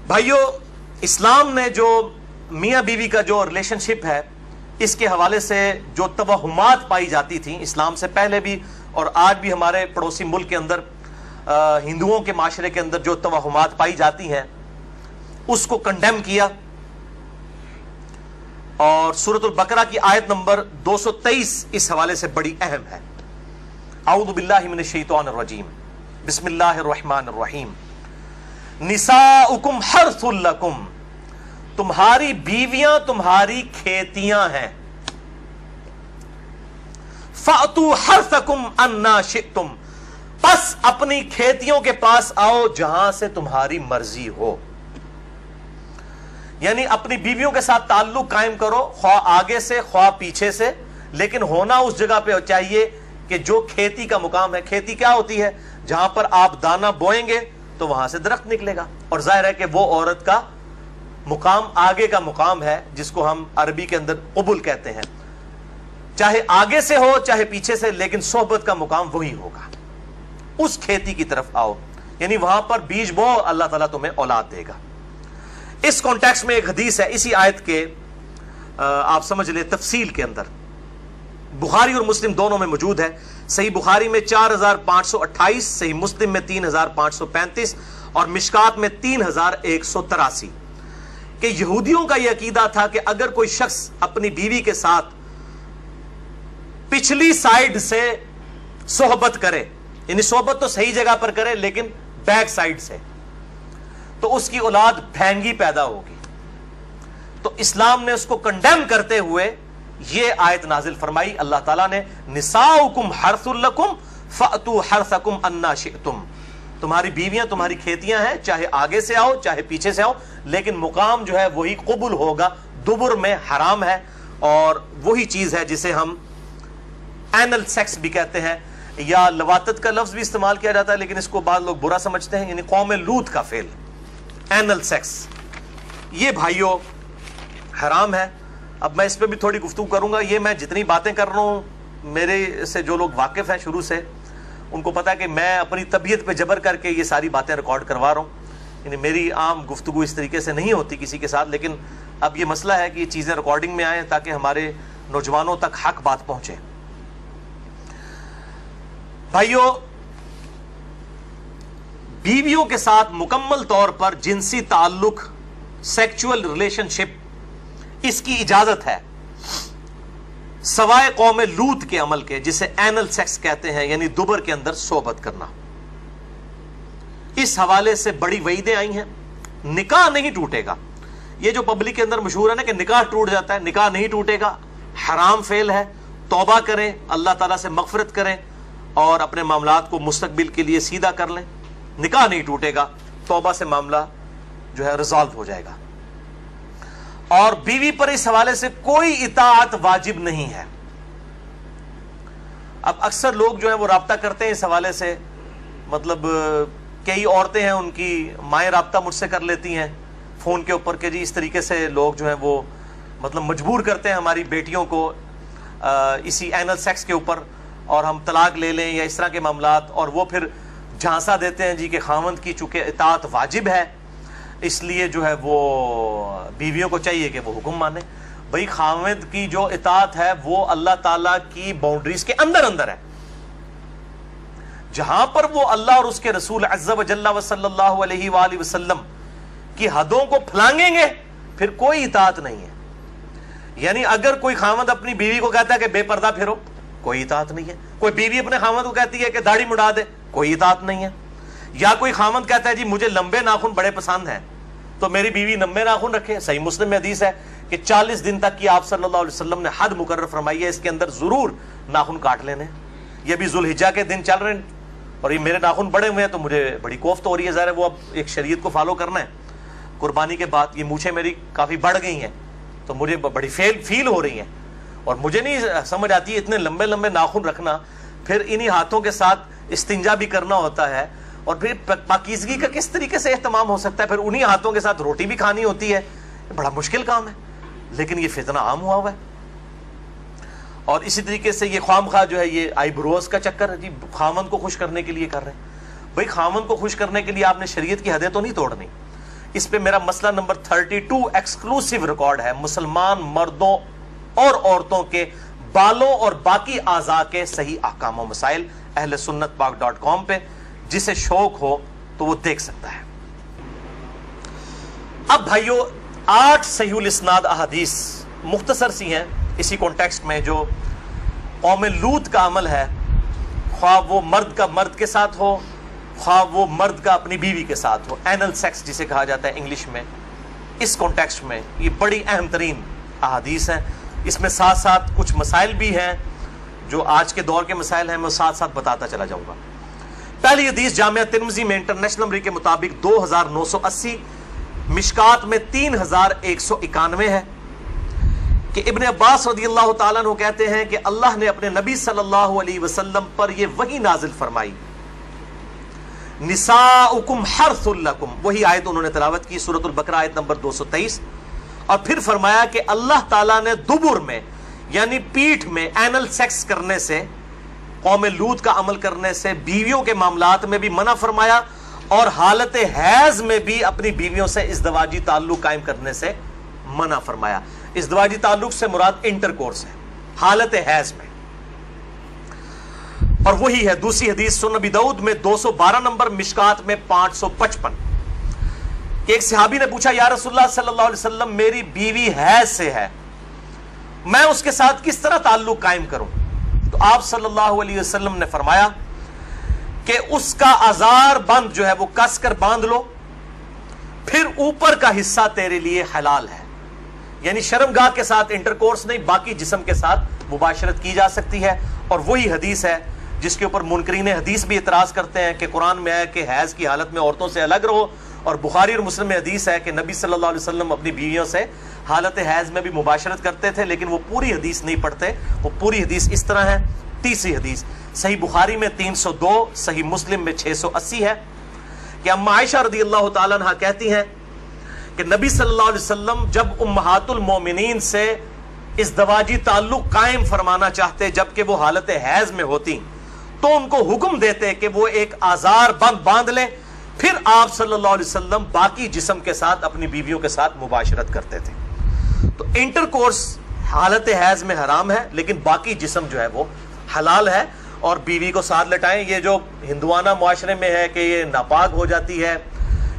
بھائیو، اسلام نے جو میاں بیوی کا جو ریلیشن شپ ہے اس کے حوالے سے جو توہمات پائی جاتی تھیں اسلام سے پہلے بھی اور آج بھی ہمارے پڑوسی ملک کے اندر ہندوؤں کے معاشرے کے اندر جو توہمات پائی جاتی ہیں اس کو کنڈیم کیا، اور سورۃ البقرہ کی آیت نمبر 223 اس حوالے سے بڑی اہم ہے۔ اعوذ باللہ من الشیطان الرجیم، بسم اللہ الرحمن الرحیم۔ نساؤکم حرث لکم، تمہاری بیویاں تمہاری کھیتیاں ہیں۔ فأتوا حرثکم انا شئتم، پس اپنی کھیتیوں کے پاس آؤ جہاں سے تمہاری مرضی ہو۔ یعنی اپنی بیویوں کے ساتھ تعلق قائم کرو، خواہ آگے سے خواہ پیچھے سے، لیکن ہونا اس جگہ پہ چاہیے کہ جو کھیتی کا مقام ہے۔ کھیتی کیا ہوتی ہے؟ جہاں پر آپ دانہ بوئیں گے تو وہاں سے درخت نکلے گا، اور ظاہر ہے کہ وہ عورت کا مقام آگے کا مقام ہے جس کو ہم عربی کے اندر قبول کہتے ہیں، چاہے آگے سے ہو چاہے پیچھے سے، لیکن صحبت کا مقام وہی ہوگا۔ اس کھیتی کی طرف آؤ، یعنی وہاں پر بیج بو، اللہ تعالیٰ تمہیں اولاد دے گا۔ اس کانٹیکسٹ میں ایک حدیث ہے اسی آیت کے، آپ سمجھ لیں تفصیل کے اندر، بخاری اور مسلم دونوں میں موجود ہے۔ صحیح بخاری میں 4528، صحیح مسلم میں 3535 اور مشکات میں 3183، کہ یہودیوں کا یہ عقیدہ تھا کہ اگر کوئی شخص اپنی بیوی کے ساتھ پچھلی سائیڈ سے صحبت کرے، یعنی صحبت تو صحیح جگہ پر کرے لیکن بیک سائیڈ سے، تو اس کی اولاد بھینگی پیدا ہوگی۔ تو اسلام نے اس کو کنڈیم کرتے ہوئے یہ آیت نازل فرمائی، اللہ تعالیٰ نے نساؤکم حرث لکم فأتوا حرثکم انا شئتم، تمہاری بیویاں تمہاری کھیتیاں ہیں، چاہے آگے سے آؤ چاہے پیچھے سے آؤ، لیکن مقام جو ہے وہی قبول ہوگا، دبر میں حرام ہے، اور وہی چیز ہے جسے ہم اینل سیکس بھی کہتے ہیں، یا لواطت کا لفظ بھی استعمال کیا جاتا ہے، لیکن اس کو بعض لوگ برا سمجھتے ہیں، یعنی قوم لوط کا فعل اینل سیکس، یہ بھائیوں حرام ہے۔ اب میں اس پہ بھی تھوڑی گفتگو کروں گا۔ یہ میں جتنی باتیں کر رہا ہوں، میرے سے جو لوگ واقف ہیں شروع سے ان کو پتا ہے کہ میں اپنی طبیعت پہ جبر کر کے یہ ساری باتیں ریکارڈ کروا رہا ہوں، یعنی میری عام گفتگو اس طریقے سے نہیں ہوتی کسی کے ساتھ، لیکن اب یہ مسئلہ ہے کہ یہ چیزیں ریکارڈنگ میں آئیں تاکہ ہمارے نوجوانوں تک حق بات پہنچے۔ بھائیوں، بیویوں کے ساتھ مکمل طور پر جنسی تعلق، سیکچول ریلیشن شپ، اس کی اجازت ہے سوائے قوم لوط کے عمل کے، جسے اینل سیکس کہتے ہیں، یعنی دبر کے اندر صحبت کرنا۔ اس حوالے سے بڑی وعیدیں آئی ہیں۔ نکاح نہیں ٹوٹے گا، یہ جو پبلک کے اندر مشہور ہے نا کہ نکاح ٹوٹ جاتا ہے، نکاح نہیں ٹوٹے گا، حرام فعل ہے۔ توبہ کریں، اللہ تعالیٰ سے مغفرت کریں اور اپنے معاملات کو مستقبل کے لیے سیدھا کر لیں۔ نکاح نہیں ٹوٹے گا، توبہ سے معاملہ جو ہے ریزالو ہو جائے گا، اور بیوی پر اس حوالے سے کوئی اطاعت واجب نہیں ہے۔ اب اکثر لوگ جو ہیں وہ رابطہ کرتے ہیں اس حوالے سے، مطلب کئی عورتیں ہیں ان کی مائیں رابطہ مجھ سے کر لیتی ہیں فون کے اوپر کہ جی اس طریقے سے لوگ جو ہیں وہ مطلب مجبور کرتے ہیں ہماری بیٹیوں کو اسی اینل سیکس کے اوپر، اور ہم طلاق لے لیں یا اس طرح کے معاملات، اور وہ پھر جھانسا دیتے ہیں جی کہ خاوند کی چونکہ اطاعت واجب ہے اس لیے جو ہے وہ بیویوں کو چاہیے کہ وہ حکم مانے۔ بھئی خاوند کی جو اطاعت ہے وہ اللہ تعالیٰ کی باؤنڈریز کے اندر ہے، جہاں پر وہ اللہ اور اس کے رسول عز و جل و صلی اللہ علیہ وآلہ وسلم کی حدوں کو پھلانگیں گے پھر کوئی اطاعت نہیں ہے۔ یعنی اگر کوئی خاوند اپنی بیوی کو کہتا ہے کہ بے پردہ پھرو، کوئی اطاعت نہیں ہے۔ کوئی بیوی اپنے خاوند کو کہتی ہے کہ داڑھی مڈا دے، کوئی اطاعت نہیں ہے۔ یا کوئی خاوند کہتا ہے جی مجھے لمبے ناخن بڑے پسند ہیں تو میری بیوی لمبے ناخن رکھے۔ صحیح مسلم میں حدیث ہے کہ 40 دن تک کی آپ صلی اللہ علیہ وسلم نے حد مقرر فرمائی ہے، اس کے اندر ضرور ناخن کاٹ لینے۔ یہ بھی ذوالحجہ کے دن چل رہے ہیں اور یہ میرے ناخن بڑے ہوئے ہیں تو مجھے بڑی کوفت ہو رہی ہے، ظاہر ہے وہ اب ایک شریعت کو فالو کرنا ہے۔ قربانی کے بعد یہ مونچھیں میری کافی بڑھ گئی ہیں تو مجھے بڑی فیل ہو رہی ہیں، اور مجھے نہیں سمجھ آتی اتنے لمبے لمبے ناخن رکھنا، پھر انہی ہاتھوں کے ساتھ استنجا بھی کرنا ہوتا ہے، اور پھر پاکیزگی کا کس طریقے سے اہتمام ہو سکتا ہے، پھر انہی ہاتھوں کے ساتھ روٹی بھی کھانی ہوتی ہے، بڑا مشکل کام ہے، لیکن یہ فتنہ عام ہوا ہوا ہے۔ اور اسی طریقے سے یہ خواہ مخواہ جو ہے یہ آئی بروز کا چکر ہے جی، خامند کو خوش کرنے کے لیے کر رہے ہیں۔ بھائی خامند کو خوش کرنے کے لیے آپ نے شریعت کی حدیں تو نہیں توڑنی، اس پہ میرا مسئلہ نمبر 32 ایکسکلوسیو ریکارڈ ہے، مسلمان مردوں اور عورتوں کے بالوں اور باقی اعضاء کے صحیح احکام و مسائل، اہل سنت پاک.com پہ، جسے شوق ہو تو وہ دیکھ سکتا ہے۔ اب بھائیو 8 صحیح الاسناد احادیث مختصر سی ہیں اسی کانٹیکسٹ میں، جو قوم لوط کا عمل ہے، خواہ وہ مرد کا مرد کے ساتھ ہو، خواہ وہ مرد کا اپنی بیوی کے ساتھ ہو، اینل سیکس جسے کہا جاتا ہے انگلش میں، اس کانٹیکسٹ میں یہ بڑی اہم ترین احادیث ہیں۔ اس میں ساتھ ساتھ کچھ مسائل بھی ہیں جو آج کے دور کے مسائل ہیں، میں ساتھ ساتھ بتاتا چلا جاؤں گا۔ پہلی حدیث جامعہ ترمذی میں انٹرنیشنل نمبر کے مطابق 2980، مشکات میں 3191 ہے کہ ابن عباس رضی اللہ تعالیٰ عنہ کہتے ہیں کہ اللہ نے اپنے نبی صلی اللہ علیہ وسلم پر یہ وحی نازل فرمائی، نساؤکم حرث لکم، وہی آیت انہوں نے تلاوت کی، سورۃ البقرہ آیت نمبر 223، اور پھر فرمایا کہ اللہ تعالیٰ نے دبر میں یعنی پیٹھ میں اینل سیکس کرنے سے، قوم لوط کا عمل کرنے سے، بیویوں کے معاملات میں بھی منع فرمایا، اور حالت حیض میں بھی اپنی بیویوں سے ازدواجی تعلق قائم کرنے سے منع فرمایا۔ ازدواجی تعلق سے مراد انٹرکورس ہے حالت حیض میں۔ اور وہی ہے دوسری حدیث سنن ابی داؤد میں 212 نمبر، مشکات میں 555، کہ ایک صحابی نے پوچھا یا رسول اللہ صلی اللہ علیہ وسلم میری بیوی حیض سے ہے، میں اس کے ساتھ کس طرح تعلق قائم کروں؟ تو آپ صلی اللہ علیہ وسلم نے فرمایا کہ اس کا ازار بند جو ہے وہ کس کر باندھ لو، پھر اوپر کا حصہ تیرے لیے حلال ہے، یعنی شرمگاہ کے ساتھ انٹرکورس نہیں، باقی جسم کے ساتھ مباشرت کی جا سکتی ہے۔ اور وہی حدیث ہے جس کے اوپر منکرین حدیث بھی اعتراض کرتے ہیں کہ قرآن میں ہے کہ حیض کی حالت میں عورتوں سے الگ رہو، اور بخاری اور مسلم میں حدیث ہے کہ نبی صلی اللہ علیہ وسلم اپنی بیویوں سے حالت حیض میں بھی مباشرت کرتے تھے، لیکن وہ پوری حدیث نہیں پڑھتے، وہ پوری حدیث اس طرح ہے۔ تیسری حدیث صحیح بخاری میں 302، صحیح مسلم میں 680 ہے کہ اما عائشہ رضی اللہ تعالیٰ عنہ کہتی ہیں کہ نبی صلی اللہ علیہ وسلم جب امہات المومنین سے ازدواجی تعلق قائم فرمانا چاہتے جبکہ وہ حالت حیض میں ہوتی، تو ان کو حکم دیتے کہ وہ ایک آزار بند باندھ لیں، پھر آپ صلی اللہ علیہ وسلم باقی جسم کے ساتھ اپنی بیویوں کے ساتھ مباشرت کرتے تھے۔ تو انٹرکورس حالت حیض میں حرام ہے، لیکن باقی جسم جو ہے وہ حلال ہے، اور بیوی کو ساتھ لٹائیں، یہ جو ہندوانہ معاشرے میں ہے کہ یہ ناپاک ہو جاتی ہے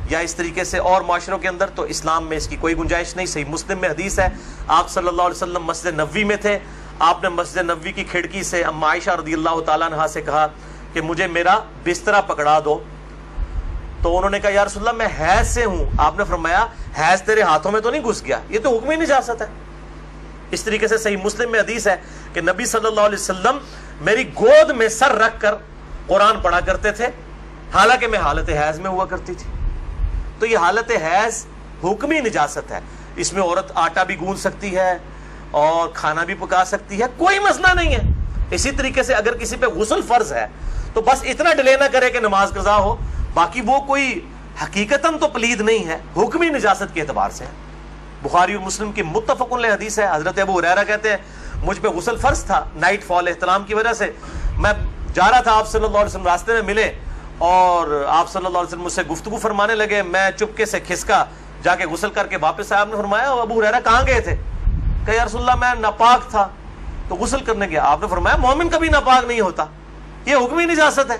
یا اس طریقے سے اور معاشروں کے اندر، تو اسلام میں اس کی کوئی گنجائش نہیں۔ صحیح مسلم میں حدیث ہے، آپ صلی اللہ علیہ وسلم مسجد نبوی میں تھے، آپ نے مسجد نبوی کی کھڑکی سے اما عائشہ رضی اللہ تعالیٰ عنہا سے کہا کہ مجھے میرا بسترا پکڑا دو، تو انہوں نے کہا یا رسول اللہ میں حیض سے ہوں، آپ نے فرمایا حیض تیرے ہاتھوں میں تو نہیں گھس گیا، یہ تو حکم ہی نجاست ہے۔ اس طریقے سے صحیح مسلم میں حدیث ہے کہ نبی صلی اللہ علیہ وسلم میری گود میں سر رکھ کر قرآن پڑھا کرتے تھے، حالانکہ میں حالت حیض میں ہوا کرتی تھی۔ تو یہ حالت حیض حکمی نجاست ہے، اس میں عورت آٹا بھی گوندھ سکتی ہے اور کھانا بھی پکا سکتی ہے، کوئی مسئلہ نہیں ہے۔ اسی طریقے سے اگر کسی پہ غسل فرض ہے تو بس اتنا ڈیلے نہ کرے کہ نماز قضا ہو، باقی وہ کوئی حقیقتاً تو پلید نہیں ہے، حکمی نجاست کے اعتبار سے۔ بخاری اور مسلم کی متفق علیہ حدیث ہے، حضرت ابو ہریرہ کہتے ہیں مجھ پہ غسل فرض تھا، نائٹ فال احتلام کی وجہ سے میں جا رہا تھا، آپ صلی اللہ علیہ وسلم راستے میں ملے اور آپ صلی اللہ علیہ وسلم مجھ سے گفتگو فرمانے لگے، میں چپکے سے کھسکا جا کے غسل کر کے واپس آیا۔ آپ نے فرمایا ابو ہریرہ کہاں گئے تھے؟ کہ یا رسول اللہ میں ناپاک تھا تو غسل کرنے گیا۔ آپ نے فرمایا مومن کبھی ناپاک نہیں ہوتا، یہ حکمی نجاست ہے،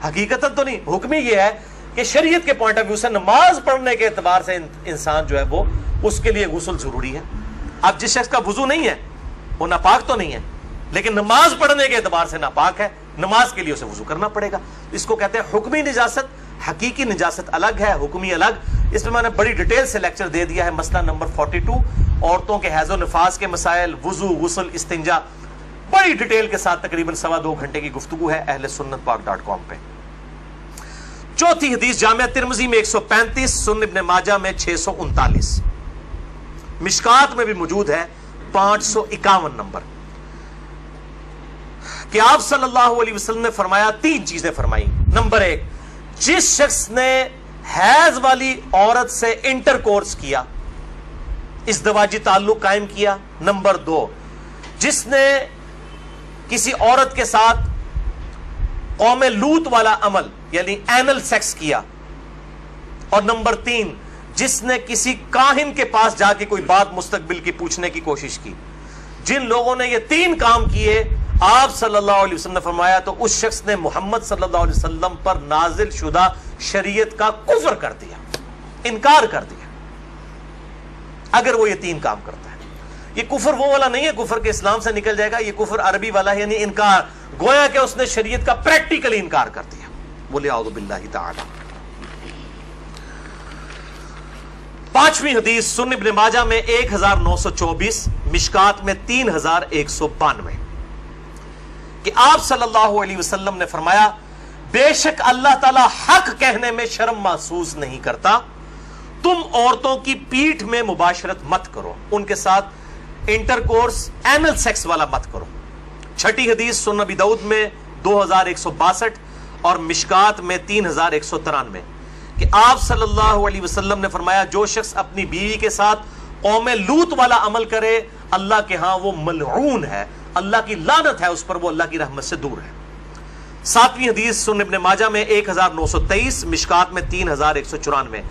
حقیقتاً تو نہیں۔ حکمی یہ ہے کہ شریعت کے پوائنٹ آف ویو سے نماز پڑھنے کے اعتبار سے انسان جو ہے وہ اس کے لیے غسل ضروری ہے۔ اب جس شخص کا وضو نہیں ہے وہ ناپاک تو نہیں ہے، لیکن نماز پڑھنے کے اعتبار سے ناپاک ہے، نماز کے لیے اسے وضو کرنا پڑے گا۔ اس کو کہتے ہیں حکمی نجاست، حقیقی نجاست الگ ہے، حکمی الگ۔ اس میں میں نے بڑی ڈیٹیل سے لیکچر دے دیا ہے، مسئلہ نمبر 42 عورتوں کے حیض و نفاس کے مسائل، وضو، غسل، استنجا، بڑی ڈیٹیل کے ساتھ تقریباً 2.25 گھنٹے کی گفتگو ہے اہل سنت پاک.com پہ۔ چوتھی حدیث جامعہ ترمذی میں 135، سنن ابن ماجہ میں 639، مشکات میں بھی موجود ہے 551 نمبر، کہ آپ صلی اللہ علیہ وسلم نے فرمایا 3 چیزیں فرمائی۔ نمبر 1، جس شخص نے حیض والی عورت سے انٹرکورس کیا، ازدواجی تعلق قائم کیا۔ نمبر 2، جس نے کسی عورت کے ساتھ قوم لوط والا عمل یعنی اینل سیکس کیا۔ اور نمبر 3، جس نے کسی کاہن کے پاس جا کے کوئی بات مستقبل کی پوچھنے کی کوشش کی، جن لوگوں نے یہ 3 کام کیے، آپ صلی اللہ علیہ وسلم نے فرمایا تو اس شخص نے محمد صلی اللہ علیہ وسلم پر نازل شدہ شریعت کا کفر کر دیا، انکار کر دیا، اگر وہ یہ 3 کام کرتا ہے۔ یہ کفر وہ والا نہیں ہے کفر کے اسلام سے نکل جائے گا، یہ کفر عربی والا ہے، یعنی انکار، گویا کہ اس نے شریعت کا پریکٹیکلی انکار کر دیا۔ بولے اعوذ باللہ تعالی۔ 5ویں حدیث سنن ابن ماجہ میں 1924، مشکات میں 3192، کہ آپ صلی اللہ علیہ وسلم نے فرمایا بے شک اللہ تعالی حق کہنے میں شرم محسوس نہیں کرتا، تم عورتوں کی پیٹھ میں مباشرت مت کرو، ان کے ساتھ انٹر کورس اینل سیکس والا مت کرو۔ 6ٹھی حدیث سنن ابی داؤد میں 2162 اور مشکات میں 3193، کہ آپ صلی اللہ علیہ وسلم نے فرمایا جو شخص اپنی بیوی کے ساتھ قوم لوط والا عمل کرے اللہ کے ہاں وہ ملعون ہے، اللہ کی لعنت ہے اس پر، وہ اللہ کی رحمت سے دور ہے۔ 7ویں حدیث سنن ابن ماجہ میں 1923، مشکات میں 3194،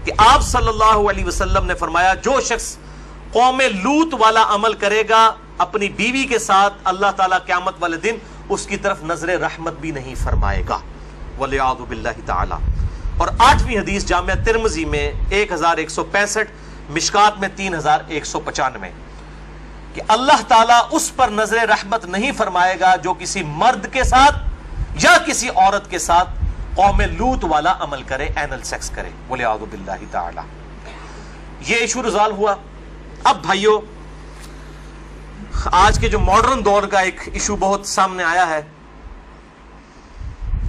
کہ آپ صلی اللہ علیہ وسلم نے فرمایا جو شخص قوم لوط والا عمل کرے گا اپنی بیوی کے ساتھ، اللہ تعالیٰ قیامت والے دن اس کی طرف نظر رحمت بھی نہیں فرمائے گا، والعیاذ باللہ تعالی۔ اور 8ویں حدیث جامعہ ترمذی میں 1165، مشکات میں 3195، کہ اللہ تعالیٰ اس پر نظر رحمت نہیں فرمائے گا جو کسی مرد کے ساتھ یا کسی عورت کے ساتھ قوم لوط والا عمل کرے، اینل سیکس کرے، والعیاذ باللہ تعالی۔ یہ ایشو ریزالو ہوا۔ اب بھائیو، آج کے جو ماڈرن دور کا ایک ایشو بہت سامنے آیا ہے،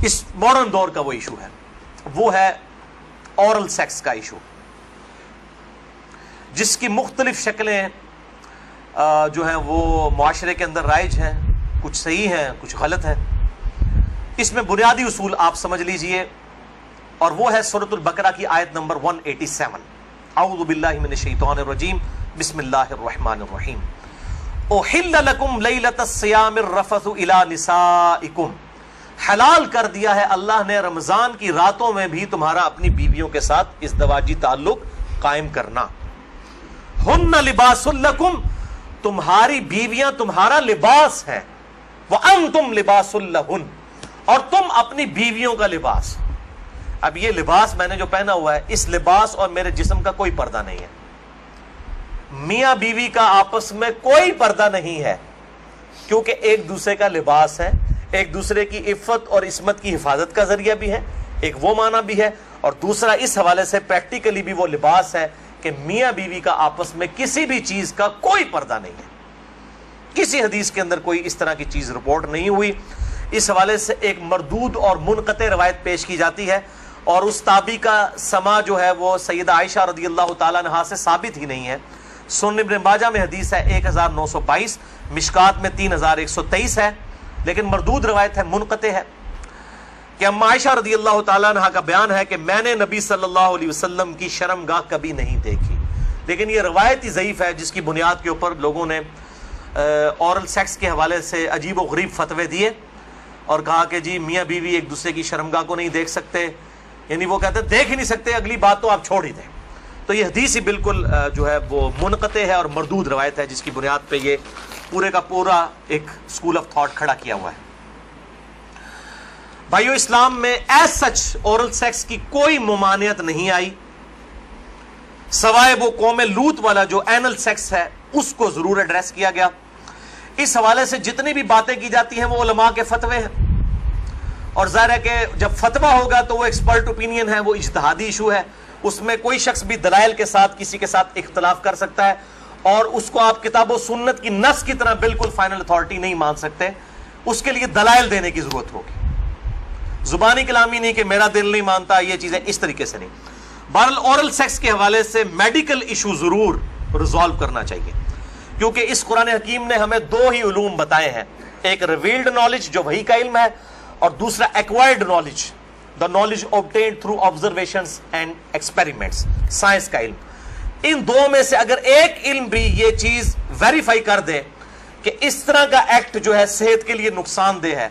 اس ماڈرن دور کا وہ ایشو ہے، وہ ہے اورل سیکس کا ایشو، جس کی مختلف شکلیں جو ہیں وہ معاشرے کے اندر رائج ہیں، کچھ صحیح ہیں کچھ غلط ہیں۔ اس میں بنیادی اصول آپ سمجھ لیجئے، اور وہ ہے سورۃ البقرہ کی آیت نمبر 187، اعوذ باللہ من الشیطان الرجیم، بسم اللہ الرحمن الرحیم، احل لکم لیلۃ الصیام الرفث الی نسائکم، حلال کر دیا ہے اللہ نے رمضان کی راتوں میں بھی تمہارا اپنی بیویوں کے ساتھ ازدواجی تعلق قائم کرنا۔ ہن لباس لکم، تمہاری بیویاں تمہارا لباس ہیں، وانتم لباس لہن، اور تم اپنی بیویوں کا لباس۔ اب یہ لباس میں نے جو پہنا ہوا ہے، اس لباس اور میرے جسم کا کوئی پردہ نہیں ہے، میاں بیوی کا آپس میں کوئی پردہ نہیں ہے، کیونکہ ایک دوسرے کا لباس ہے، ایک دوسرے کی عفت اور عصمت کی حفاظت کا ذریعہ بھی ہے، ایک وہ معنی بھی ہے، اور دوسرا اس حوالے سے پریکٹیکلی بھی وہ لباس ہے کہ میاں بیوی کا آپس میں کسی بھی چیز کا کوئی پردہ نہیں ہے۔ کسی حدیث کے اندر کوئی اس طرح کی چیز رپورٹ نہیں ہوئی۔ اس حوالے سے ایک مردود اور منقطع روایت پیش کی جاتی ہے، اور اس تابعی کا سما جو ہے وہ سیدہ عائشہ رضی اللہ تعالیٰ عنہا سے ثابت ہی نہیں ہے۔ سنن ابن ماجہ میں حدیث ہے 1922، مشکات میں 3123 ہے، لیکن مردود روایت ہے، منقطع ہے، کہ اما عائشہ رضی اللہ تعالیٰ عنہ کا بیان ہے کہ میں نے نبی صلی اللہ علیہ وسلم کی شرمگاہ کبھی نہیں دیکھی، لیکن یہ روایت ہی ضعیف ہے، جس کی بنیاد کے اوپر لوگوں نے اورل سیکس کے حوالے سے عجیب و غریب فتوے دیے اور کہا کہ جی میاں بیوی ایک دوسرے کی شرمگاہ کو نہیں دیکھ سکتے، یعنی وہ کہتے ہیں دیکھ ہی نہیں سکتے، اگلی بات تو آپ چھوڑ ہی دیں۔ تو یہ حدیث ہی بالکل جو ہے وہ منقطع ہے اور مردود روایت ہے، جس کی بنیاد پہ یہ پورے کا پورا ایک اسکول آف تھاٹ کھڑا کیا ہوا ہے۔ بھائیو، اسلام میں ایز سچ اورل سیکس کی کوئی ممانعت نہیں آئی، سوائے وہ قوم لوط والا جو اینل سیکس ہے اس کو ضرور ایڈریس کیا گیا۔ اس حوالے سے جتنی بھی باتیں کی جاتی ہیں وہ علماء کے فتوے ہیں، اور ظاہر ہے کہ جب فتویٰ ہوگا تو وہ ایکسپرٹ اوپینین ہے، وہ اجتہادی ایشو ہے، اس میں کوئی شخص بھی دلائل کے ساتھ کسی کے ساتھ اختلاف کر سکتا ہے، اور اس کو آپ کتاب و سنت کی نص کی طرح بالکل فائنل اتھارٹی نہیں مان سکتے، اس کے لیے دلائل دینے کی ضرورت ہوگی، زبانی کلامی نہیں کہ میرا دل نہیں مانتا، یہ چیزیں اس طریقے سے نہیں۔ بہرحال اورل سیکس کے حوالے سے میڈیکل ایشو ضرور ریزالو کرنا چاہیے، کیونکہ اس قرآن حکیم نے ہمیں دو ہی علوم بتائے ہیں، ایک ریویلڈ نالج جو وحی کا علم ہے، اور دوسرا acquired knowledge, the knowledge obtained through observations and experiments، science کا علم۔ ان دو میں سے اگر ایک علم بھی یہ چیز ویریفائی کر دے کہ اس طرح کا ایکٹ جو ہے صحت کے لیے نقصان دہ ہے،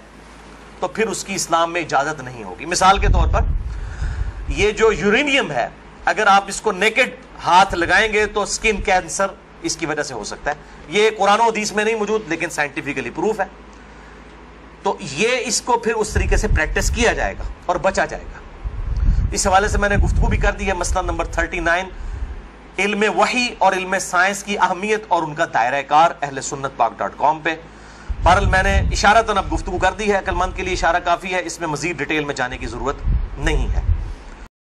تو پھر اس کی اسلام میں اجازت نہیں ہوگی۔ مثال کے طور پر یہ جو یورینیم ہے، اگر آپ اس کو نیکڈ ہاتھ لگائیں گے تو سکن کینسر اس کی وجہ سے ہو سکتا ہے. یہ قرآن و حدیث میں نہیں موجود لیکن سائنٹیفکلی پروف ہے. تو یہ اس کو پھر اس طریقے سے پریکٹس کیا جائے گا اور بچا جائے گا. اس حوالے سے میں نے گفتگو بھی کر دی ہے. مسئلہ نمبر 39 علم وحی اور علم سائنس کی اہمیت اور ان کا دائرہ کار اہل سنت پاک.com پہ. بہرحال میں نے اشارتاً اب گفتگو کر دی ہے. عقل مند کے لیے اشارہ کافی ہے, اس میں مزید ڈیٹیل میں جانے کی ضرورت نہیں ہے.